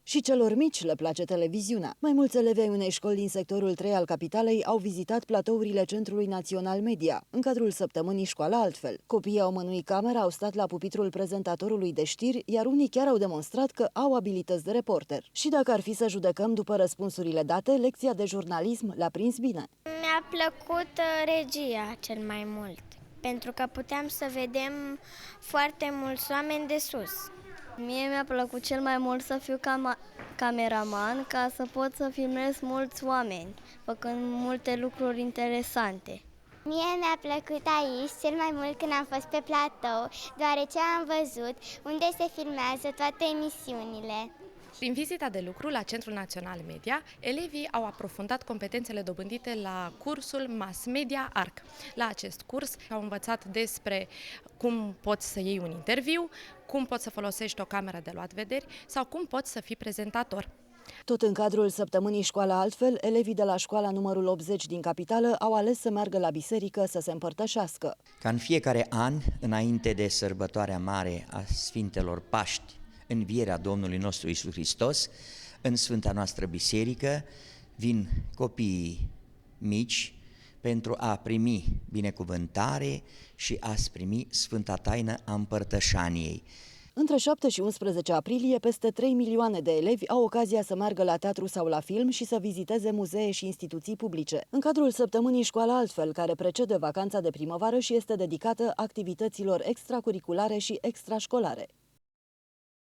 Și celor mici le place televiziunea. Mai mulți elevi ai unei școli din sectorul 3 al capitalei au vizitat platourile Centrului Național Media, în cadrul săptămânii Școala Altfel. Copiii au mânuit camera, au stat la pupitrul prezentatorului de știri, iar unii chiar au demonstrat că au abilități de reporter. Și dacă ar fi să judecăm după răspunsurile date, lecția de jurnalism le-a prins bine. Mi-a plăcut regia cel mai mult, pentru că puteam să vedem foarte mulți oameni de sus. Mie mi-a plăcut cel mai mult să fiu cameraman, ca să pot să filmez mulți oameni, făcând multe lucruri interesante. Mie mi-a plăcut aici cel mai mult când am fost pe platou, deoarece am văzut unde se filmează toate emisiunile. Prin vizita de lucru la Centrul Național Media, elevii au aprofundat competențele dobândite la cursul Mass Media ARC. La acest curs au învățat despre cum poți să iei un interviu, cum poți să folosești o cameră de luat vederi sau cum poți să fii prezentator. Tot în cadrul săptămânii Școala Altfel, elevii de la școala numărul 80 din capitală au ales să meargă la biserică să se împărtășească. Ca în fiecare an, înainte de sărbătoarea mare a Sfintelor Paști, Învierea Domnului nostru Iisus Hristos, în Sfânta noastră biserică vin copiii mici pentru a primi binecuvântare și a-ți primi Sfânta Taină a Împărtășaniei. Între 7 și 11 aprilie, peste 3 milioane de elevi au ocazia să meargă la teatru sau la film și să viziteze muzee și instituții publice. În cadrul săptămânii Școala Altfel, care precede vacanța de primăvară și este dedicată activităților extracurriculare și extrașcolare.